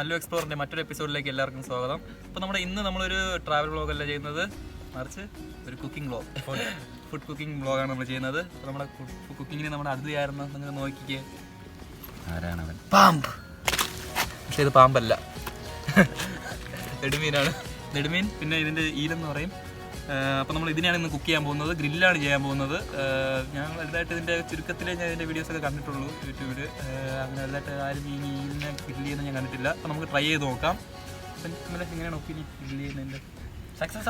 മല്ലു എക്സ്പ്ലോറിൻ്റെ മറ്റൊരു എപ്പിസോഡിലേക്ക് എല്ലാവർക്കും സ്വാഗതം. അപ്പോൾ ഇന്ന് നമ്മളൊരു ട്രാവൽ വ്ളോഗല്ല ചെയ്യുന്നത്, മറിച്ച് ഒരു കുക്കിംഗ് വ്ളോഗ്, ഫുഡ് കുക്കിംഗ് വ്ളോഗാണ് നമ്മൾ ചെയ്യുന്നത്. അപ്പോൾ നമ്മുടെ കുക്കിങ്ങിന് നമ്മുടെ അതിഥിയായിരുന്നു, നിങ്ങൾ നോക്കിക്കേ. ആരാണവൻ? പാമ്പ്. പക്ഷേ ഇത് പാമ്പല്ല, നെടുമീനാണ്. നെടുമീൻ, പിന്നെ ഇതിൻ്റെ ഈലെന്ന് പറയും. അപ്പോൾ നമ്മൾ ഇതിനെയാണ് ഇന്ന് കുക്ക് ചെയ്യാൻ പോകുന്നത്, ഗ്രില്ലാണ് ചെയ്യാൻ പോകുന്നത്. ഞാൻ വലുതായിട്ട് ഇതിൻ്റെ ചുരുക്കത്തിലേ ഞാൻ ഇതിൻ്റെ വീഡിയോസൊക്കെ കണ്ടിട്ടുള്ളൂ യൂട്യൂബിൽ. അങ്ങനെ വലുതായിട്ട് ആരും ഈ ഈലിനെ ഗ്രില്ല് ചെയ്യുന്നത് ഞാൻ കണ്ടിട്ടില്ല. അപ്പോൾ നമുക്ക് ട്രൈ ചെയ്ത് നോക്കാം. അപ്പം ഇന്നലെ എങ്ങനെയാണ് ഒപ്പീനിയൻ ഗ്രില്ല് ചെയ്യുന്നതിൻ്റെ? സക്സസ്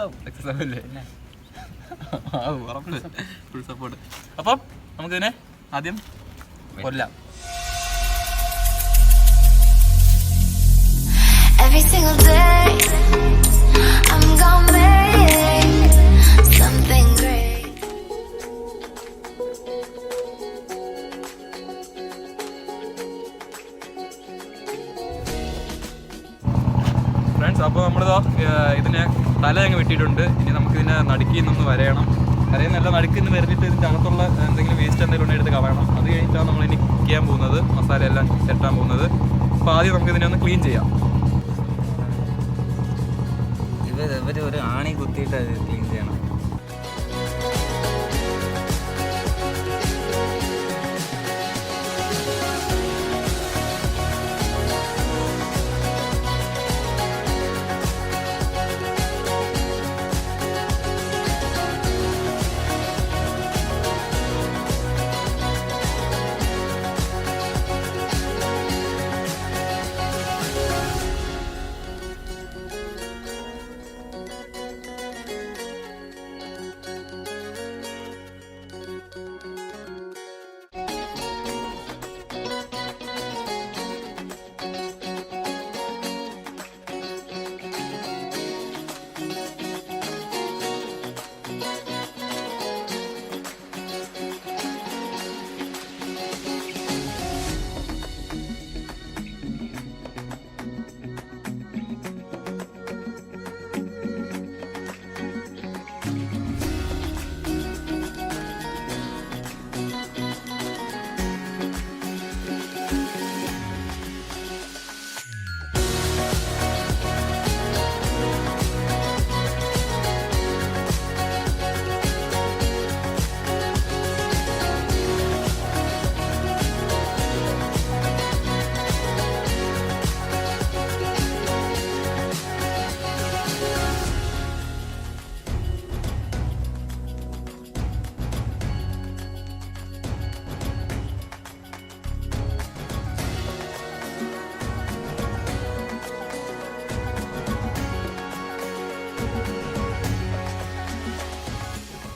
ആവില്ലേ? ഉറപ്പില്ല, ഫുൾ സപ്പോർട്ട്. അപ്പം നമുക്കിതിനെ ആദ്യം കൊല്ലാം. Every single day I'm gonna make something great. Friends, അപ്പോൾ നമ്മളിതാ ഇതിനെ തല അങ്ങ് വെട്ടിയിട്ടുണ്ട്. ഇനി നമുക്കിതിനെ നടുക്കിൽ നിന്നൊന്ന് വരയണം. വരയുന്നല്ല, നടുക്കിൽ നിന്ന് വരഞ്ഞിട്ട് ഇതിൻ്റെ അകത്തുള്ള എന്തെങ്കിലും വേസ്റ്റ് എന്തെങ്കിലും ഉണ്ടെങ്കിൽ എടുത്ത് കളയണം. അത് കഴിഞ്ഞിട്ടാണ് നമ്മളിനി കുക്ക് ചെയ്യാൻ പോകുന്നത്, മസാല എല്ലാം സെറ്റാൻ പോകുന്നത്. അപ്പോൾ ആദ്യം നമുക്കിതിനെ ഒന്ന് ക്ലീൻ ചെയ്യാം. ഇവർ ഒരു ആണി കുത്തിയിട്ട് അത് ക്ലീൻ ചെയ്യണം.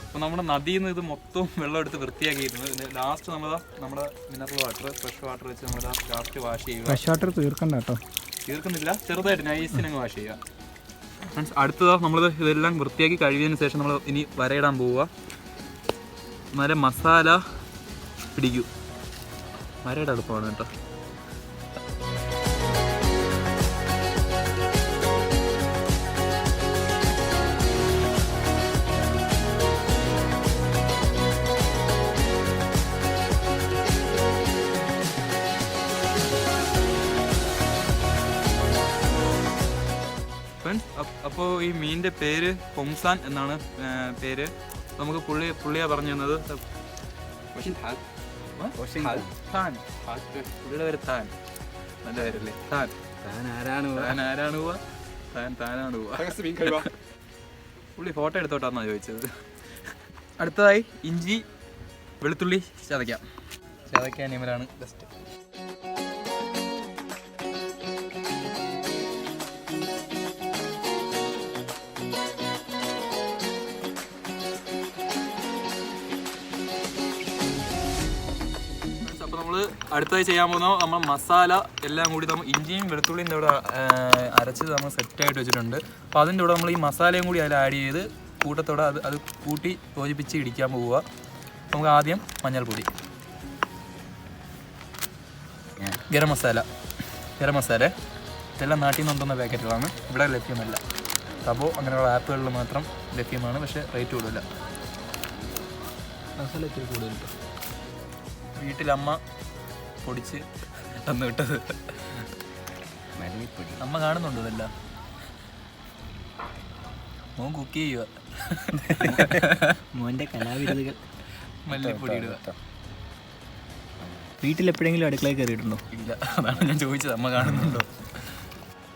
അപ്പോൾ നമ്മുടെ നദിയിൽ നിന്ന് ഇത് മൊത്തം വെള്ളം എടുത്ത് വൃത്തിയാക്കിയിരുന്നു. ലാസ്റ്റ് നമ്മുടെ മിനറൽ വാട്ടർ, ഫ്രഷ് വാട്ടർ വെച്ച് നമ്മൾ ലാസ്റ്റ് വാഷ് ചെയ്യുക. ഫ്രഷ് വാട്ടർ തീർക്കണ്ട കേട്ടോ, തീർക്കുന്നില്ല, ചെറുതായിട്ട് നൈസിനങ്ങ് വാഷ് ചെയ്യുക. ഫ്രണ്ട്സ്, അടുത്തതാ നമ്മൾ ഇതെല്ലാം വൃത്തിയാക്കി കഴുകിയതിന് ശേഷം നമ്മൾ ഇനി വരയിടാൻ പോവുക. നല്ല മസാല പിടിക്കൂ. വരയുടെ എളുപ്പമാണ് കേട്ടോ. അപ്പോൾ ഈ മീനിൻ്റെ പേര് പൊങ്സാൻ എന്നാണ് പേര്. നമുക്ക് പുള്ളിയാണ് പറഞ്ഞു തന്നത്. പുള്ളിയുടെ പേര് താൻ. നല്ല പേരല്ലേ താൻ? താനാണ് പോവാ. പുള്ളി ഫോട്ടോ എടുത്തോട്ടാന്നാണ് ചോദിച്ചത്. അടുത്തതായി ഇഞ്ചി വെളുത്തുള്ളി ചതയ്ക്കാൻ ഇവരാണ് ബെസ്റ്റ്. അടുത്തതായി ചെയ്യാൻ പോകുന്ന നമ്മൾ മസാല എല്ലാം കൂടി നമ്മൾ ഇഞ്ചിയും വെളുത്തുള്ളിയും ഇവിടെ അരച്ചത് നമ്മൾ സെറ്റായിട്ട് വെച്ചിട്ടുണ്ട്. അപ്പോൾ അതിൻ്റെ കൂടെ നമ്മൾ ഈ മസാലയും കൂടി അതിൽ ആഡ് ചെയ്ത് കൂട്ടത്തോടെ അത് കൂട്ടി യോജിപ്പിച്ച് ഇടിക്കാൻ പോവുക. നമുക്ക് ആദ്യം മഞ്ഞൾപ്പൊടി, ഗരം മസാല ഇതെല്ലാം നാട്ടിൽ നിന്ന് കൊണ്ടുവന്ന പാക്കറ്റുകളാണ്, ഇവിടെ ലഭ്യമല്ല. അപ്പോൾ അങ്ങനെയുള്ള ആപ്പുകളിൽ മാത്രം ലഭ്യമാണ്, പക്ഷേ റേറ്റ് കൂടുതല. മസാല ഇത്തിരി കൂടുതലുണ്ട്. വീട്ടിലമ്മ പൊടിച്ച് തന്നു വിട്ടത്. അമ്മ കാണുന്നുണ്ടോ ഇതെല്ലാം? മോൻ കുക്ക് ചെയ്യുക, മോൻ്റെ കലാവിരുതുകൾ. മല്ലിപ്പൊടി ഇടുക. വീട്ടിലെപ്പോഴെങ്കിലും അടുക്കളയിൽ കയറിയിട്ടുണ്ടോ? ഇല്ല, അതാണ് ഞാൻ ചോദിച്ചത്, അമ്മ കാണുന്നുണ്ടോ.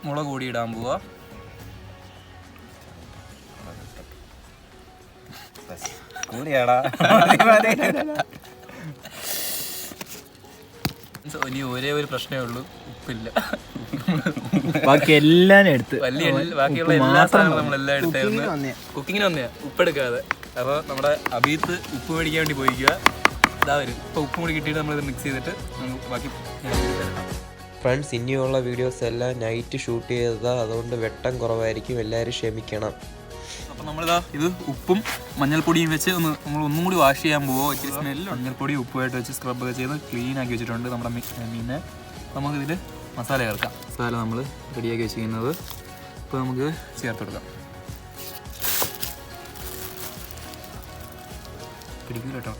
മുളക് പൊടി ഇടാൻ പോവാ. ഇനി ഒരേ ഒരു പ്രശ്നമേ ഉള്ളൂ, ഉപ്പില്ല. ബാക്കി എല്ലാം എടുത്ത് ബാക്കിയുള്ള എല്ലാ സാധനവും നമ്മളെല്ലാം എടുത്തായിരുന്നു. കുക്കിങ്ങിന് വന്നയാ ഉപ്പെടുക്കാതെ. അപ്പോൾ നമ്മുടെ അബീത്ത് ഉപ്പ് മേടിക്കാൻ വേണ്ടി പോയിക്കുക. ഇതാ വരും. ഇപ്പോൾ ഉപ്പും കൂടി കിട്ടിയിട്ട് നമ്മളിത് മിക്സ് ചെയ്തിട്ട് നമുക്ക് ബാക്കി ഫ്രണ്ട്സ്, ഇനിയുള്ള വീഡിയോസ് എല്ലാം നൈറ്റ് ഷൂട്ട് ചെയ്തതാണ്, അതുകൊണ്ട് വെട്ടം കുറവായിരിക്കും, എല്ലാവരും ക്ഷമിക്കണം. അപ്പോൾ നമ്മളിതാ ഇത് ഉപ്പും മഞ്ഞൾപ്പൊടിയും വെച്ച് നമ്മൾ ഒന്നും കൂടി വാഷ് ചെയ്യാൻ പോവുക. ഇച്ചിരി സ്മെല്ല് മഞ്ഞൾപ്പൊടി ഉപ്പുമായിട്ട് വെച്ച് സ്ക്രബൊക്കെ ചെയ്ത് ക്ലീൻ ആക്കി വെച്ചിട്ടുണ്ട് നമ്മുടെ മീനെ. നമുക്കിതിൽ മസാല ചേർക്കാം. മസാല നമ്മൾ റെഡിയാക്കി വെച്ചിരിക്കുന്നത് ഇപ്പോൾ നമുക്ക് ചേർത്ത് കൊടുക്കാം. പിടിക്കില്ല കേട്ടോ.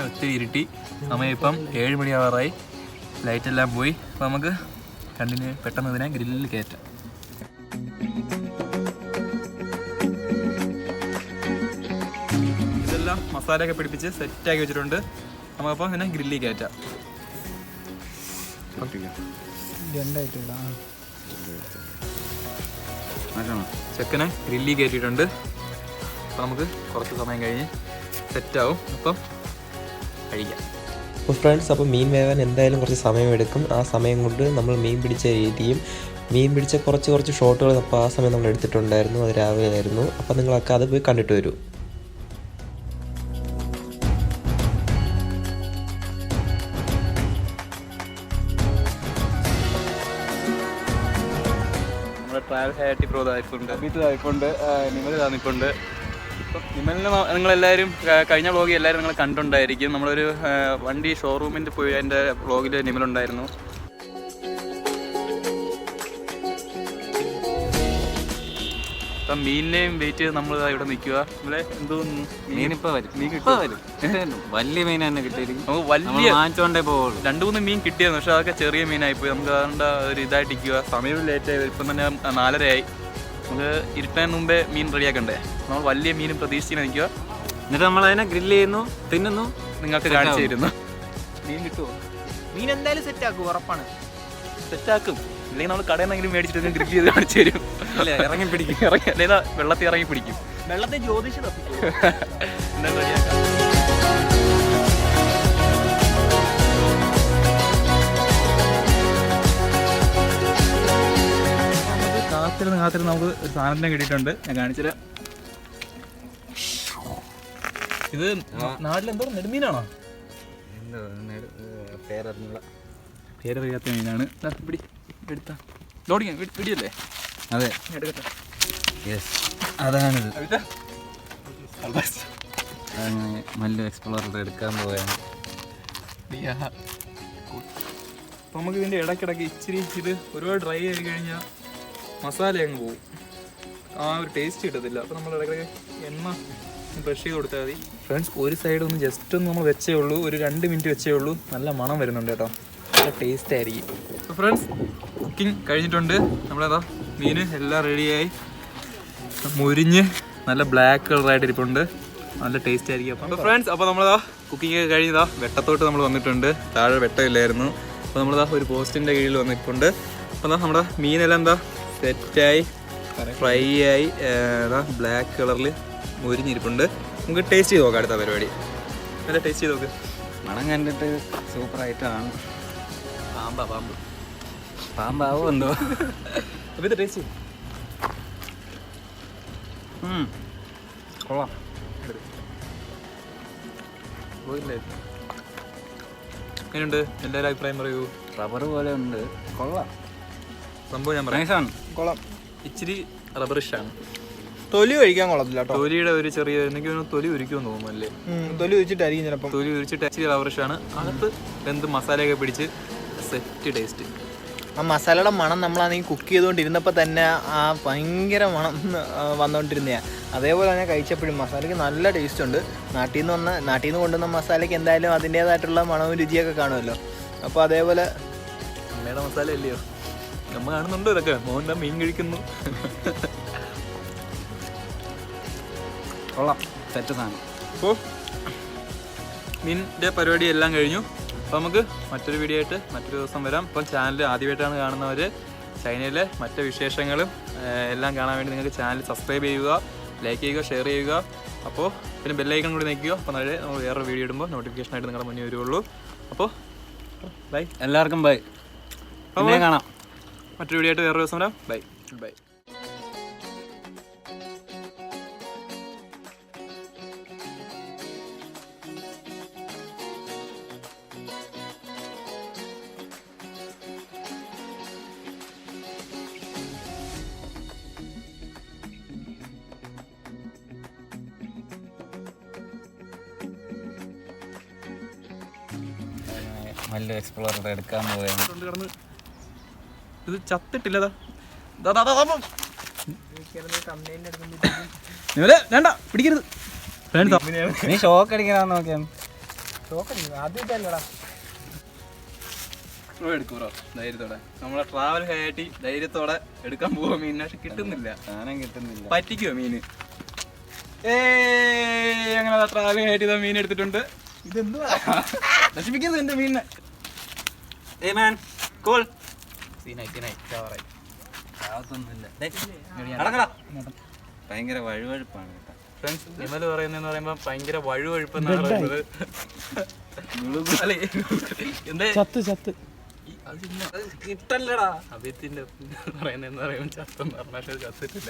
ഒത്തിരി ഇരുട്ടി, സമയം ഇപ്പം 7 മണിയാവാറായി. ലൈറ്റെല്ലാം പോയി. അപ്പോൾ നമുക്ക് പെട്ടെന്ന് ഇതിനെ ഗ്രില്ലിൽ കയറ്റാം. ഇതെല്ലാം മസാലയൊക്കെ പിടിപ്പിച്ച് സെറ്റാക്കി വെച്ചിട്ടുണ്ട്. നമുക്കപ്പോൾ ഇതിനെ ഗ്രില്ലിൽ കയറ്റാം. ചെക്കനെ ഗ്രില്ലിൽ കയറ്റിയിട്ടുണ്ട്. അപ്പോൾ നമുക്ക് കുറച്ച് സമയം കഴിഞ്ഞ് സെറ്റാവും. അപ്പം കഴിക്കാം. അപ്പോൾ ഫ്രണ്ട്സ്, അപ്പോൾ മീൻ വേവാൻ എന്തായാലും കുറച്ച് സമയമെടുക്കും. ആ സമയം കൊണ്ട് നമ്മൾ മീൻ പിടിച്ച രീതിയും മീൻ പിടിച്ച കുറച്ച് ഷോട്ടുകൾ അപ്പോൾ ആ സമയം നമ്മൾ എടുത്തിട്ടുണ്ടായിരുന്നു. അത് രാവിലെ ആയിരുന്നു. അപ്പോൾ നിങ്ങളൊക്കെ അത് പോയി കണ്ടിട്ട് വരൂ. നമ്മുടെ ട്രാവൽ ഹാറ്റി പ്രോ ഇതായിട്ടുണ്ട്, അബീത്ത് ഇതായിട്ടുണ്ട്, നിമൽ ഇതാന്നിപ്പുണ്ട്. ഇപ്പം നിമലിന് നിങ്ങളെല്ലാവരും കഴിഞ്ഞ വ്ളോഗിൽ എല്ലാവരും നിങ്ങൾ കണ്ടുണ്ടായിരിക്കും. നമ്മളൊരു വണ്ടി ഷോറൂമിൻ്റെ പോയി അതിൻ്റെ വ്ളോഗിൽ നിമലുണ്ടായിരുന്നു. ഇപ്പം മീനിനെയും വെയിറ്റ് ചെയ്ത് നമ്മൾ ഇവിടെ നിൽക്കുക. ഇവിടെ എന്തോ മീനിപ്പോൾ വരും, മീൻ വരും. വലിയ മീൻ തന്നെ കിട്ടിയിരിക്കും. നമുക്ക് വലിയ വാങ്ങിച്ചോണ്ടേ പോകുള്ളൂ. 2-3 മീൻ കിട്ടിയിരുന്നു, പക്ഷെ അതൊക്കെ ചെറിയ മീനായിപ്പോയി. നമുക്ക് അതുകൊണ്ട് ഒരു ഇതായിട്ടിരിക്കുക. സമയം ലേറ്റായി. ഇപ്പം തന്നെ 4:30 നമുക്ക് ഇരുട്ടാൻ മുമ്പേ മീൻ റെഡിയാക്കണ്ടേ. നമ്മൾ വലിയ മീനും പ്രതീക്ഷിച്ച് നിൽക്കുക. എന്നിട്ട് നമ്മൾ അതിനെ ഗ്രില്ല് ചെയ്യുന്നു, തിന്നുന്നു, നിങ്ങൾക്ക് കാണിച്ചു തരുന്നു. മീൻ കിട്ടുമോ? മീൻ എന്തായാലും സെറ്റാക്കും, ഉറപ്പാണ്. സെറ്റാക്കും. ഇല്ലെങ്കിൽ നമ്മൾ കടയിൽ നിന്നെങ്കിലും മേടിച്ചിട്ട് ഗ്രില്ല് ചെയ്ത് കാണിച്ചു തരും. അല്ലേ, ഇറങ്ങി പിടിക്കും. അല്ലെങ്കിൽ വെള്ളത്തിൽ ഇറങ്ങി പിടിക്കും. വെള്ളത്തെ ജ്യോതിഷ തപ്പിക്കും. എന്താ റെഡിയാക്കാം. കാത്തിരുന്ന് നമുക്ക് ഒരു സാധനത്തിനെ കിട്ടിയിട്ടുണ്ട്. ഞാൻ കാണിച്ചുതരാം. ഇത് നാട്ടിലെന്തോ നെടുമീനാണോ? പേരറിയാത്ത മീനാണ്. എടുത്താ ലോഡിങ് പിടിയല്ലേ? അതെ, എടുക്കട്ടെ. അതാണിത്. മല്ലു എക്സ്പ്ലോറർ എടുക്കാൻ പോവുകയാണ്. അപ്പോൾ നമുക്ക് ഇതിൻ്റെ ഇടയ്ക്കിടയ്ക്ക് ഇച്ചിരി ഇത് ഒരുപാട് ഡ്രൈ ആയി കഴിഞ്ഞാൽ മസാല അങ്ങ് പോവും, ആ ഒരു ടേസ്റ്റ് കിട്ടത്തില്ല. അപ്പോൾ നമ്മൾ ഇടയ്ക്കിടയ്ക്ക് എണ്ണ ബ്രഷ് ചെയ്ത് കൊടുത്താൽ മതി. ഫ്രണ്ട്സ്, ഒരു സൈഡ് ഒന്ന് ജസ്റ്റ് ഒന്ന് നമ്മൾ വെച്ചേ ഉള്ളൂ, ഒരു 2 മിനിറ്റ് വെച്ചേ ഉള്ളൂ. നല്ല മണം വരുന്നുണ്ട് കേട്ടോ, നല്ല ടേസ്റ്റ് ആയിരിക്കും. അപ്പോൾ ഫ്രണ്ട്സ്, കുക്കിംഗ് കഴിഞ്ഞിട്ടുണ്ട്. നമ്മളതാ മീൻ എല്ലാം റെഡിയായി മുരിഞ്ഞ് നല്ല ബ്ലാക്ക് കളറായിട്ട് ഇരിപ്പുണ്ട്. നല്ല ടേസ്റ്റ് ആയിരിക്കും. അപ്പോൾ ഫ്രണ്ട്സ്, അപ്പോൾ നമ്മളതാ കുക്കിംഗ് ഒക്കെ കഴിഞ്ഞതാ വെട്ടത്തോട്ട് നമ്മൾ വന്നിട്ടുണ്ട്. താഴെ വെട്ടമില്ലായിരുന്നു. അപ്പോൾ നമ്മളിതാ ഒരു പോസ്റ്റിൻ്റെ കീഴിൽ വന്നിട്ടുണ്ട്. അപ്പോൾ നമ്മുടെ മീനെല്ലാം എന്താ സെറ്റായി ഫ്രൈ ആയി ബ്ലാക്ക് കളറിൽ മുരിഞ്ഞിരിപ്പുണ്ട്. നമുക്ക് ടേസ്റ്റ് ചെയ്ത് നോക്കാം. അടുത്ത പരിപാടി നല്ല ടേസ്റ്റ് ചെയ്ത് നോക്ക്. മണം കണ്ടിട്ട് സൂപ്പറായിട്ടാണ്. പാമ്പ് പാമ്പാവോ എന്തോ. അപ്പോൾ ഇത് ടേസ്റ്റ് കൊള്ളാം. എങ്ങനെയുണ്ട്? എല്ലാവരും അഭിപ്രായം പറയൂ. റബ്ബർ പോലെ ഉണ്ട്, കൊള്ളാം. സംഭവം ഞാൻ പറയാം, നൈസാണ്, കൊള്ളാം. ഇച്ചിരി റബ്ബറിഷാണ്. തൊലി കഴിക്കാൻ കൊള്ളത്തില്ല കേട്ടോ. തൊലിയുടെ ഒരു ചെറിയ എനിക്ക് തൊലി ഉരിക്കുമെന്ന് തോന്നുന്നല്ലേ. തൊലി ഉരിച്ചിട്ടായിരിക്കും ചിലപ്പോൾ. തൊലി ഉരിച്ചിട്ട് ഫ്രഷാണ്. അകത്ത് എന്ത് മസാലയൊക്കെ പിടിച്ച് സെറ്റ് ടേസ്റ്റ്. ആ മസാലയുടെ മണം നമ്മളാണെങ്കിൽ കുക്ക് ചെയ്തുകൊണ്ടിരുന്നപ്പോൾ തന്നെ ആ ഭയങ്കര മണം വന്നുകൊണ്ടിരുന്നതാണ്. അതേപോലെ തന്നെ കഴിച്ചപ്പോഴും മസാലയ്ക്ക് നല്ല ടേസ്റ്റ് ഉണ്ട്. നാട്ടിൽ നിന്ന് കൊണ്ടുവന്ന മസാലയ്ക്ക് എന്തായാലും അതിൻ്റേതായിട്ടുള്ള മണവും രുചിയൊക്കെ കാണുമല്ലോ. അപ്പോൾ അതേപോലെ അമ്മയുടെ മസാല അല്ലയോ, നമ്മ കാണുന്നുണ്ടോ ഇതൊക്കെ. മോഹൻ്റെ മീൻ കഴിക്കുന്നു. കൊള്ളാം, സെറ്റ് സാധനം. അപ്പോൾ മീനിൻ്റെ പരിപാടി എല്ലാം കഴിഞ്ഞു. അപ്പോൾ നമുക്ക് മറ്റൊരു വീഡിയോ ആയിട്ട് മറ്റൊരു ദിവസം വരാം. ഇപ്പം ചാനൽ ആദ്യമായിട്ടാണ് കാണുന്നവർ ചൈനയിലെ മറ്റ് വിശേഷങ്ങളും എല്ലാം കാണാൻ വേണ്ടി നിങ്ങൾക്ക് ചാനൽ സബ്സ്ക്രൈബ് ചെയ്യുക, ലൈക്ക് ചെയ്യുക, ഷെയർ ചെയ്യുക. അപ്പോൾ പിന്നെ ബെല്ലൈക്കൺ കൂടി നിൽക്കുക. അപ്പോൾ നമ്മൾ വേറൊരു വീഡിയോ ഇടുമ്പോൾ നോട്ടിഫിക്കേഷനായിട്ട് നിങ്ങളുടെ മുന്നിൽ വരുള്ളൂ. അപ്പോൾ ബൈ, എല്ലാവർക്കും ബൈ. പിന്നെ കാണാം. മറ്റൊരു വീഡിയോ ആയിട്ട് വേറൊരു ദിവസം വരാം. Bye bye. മല്ലു എക്സ്പ്ലോറർ എടുക്കാൻ പോവുകയാണ്. കിടന്ന് ഇത് ചത്തിട്ടില്ലതാ. വേണ്ട, പിടിക്കരുത്. നീ ഷോക്ക് അടിക്കണമെന്ന് നോക്കിയാണ്. എടുക്കൂറോ ധൈര്യത്തോടെ. നമ്മളെ ട്രാവൽ കയറ്റി ധൈര്യത്തോടെ എടുക്കാൻ പോവാ മീൻ. പക്ഷെ കിട്ടുന്നില്ല, സാധനം കിട്ടുന്നില്ല. പറ്റിക്കോ മീന്. അങ്ങനെ ട്രാവൽ കയറ്റി മീൻ എടുത്തിട്ടുണ്ട്. ഇതെന്തുവാ നശിപ്പിക്കുന്നത് എന്റെ മീനിനെ. ഭയങ്കര വഴുവഴുപ്പാണ് കേട്ടോ. ഫ്രണ്ട്സ്, വിമൽ പറയുന്നതെന്ന് പറയുമ്പോ ഭയങ്കര വഴുവഴുപ്പെന്നാണ് പറയുന്നത്. അല്ലേ എന്താ കിട്ടല്ലടാ. അഭിയത്തിന്റെ പറയുന്നതെന്ന് പറയുമ്പോൾ ചത്തെന്ന് പറഞ്ഞാൽ ചത്തിട്ടില്ല.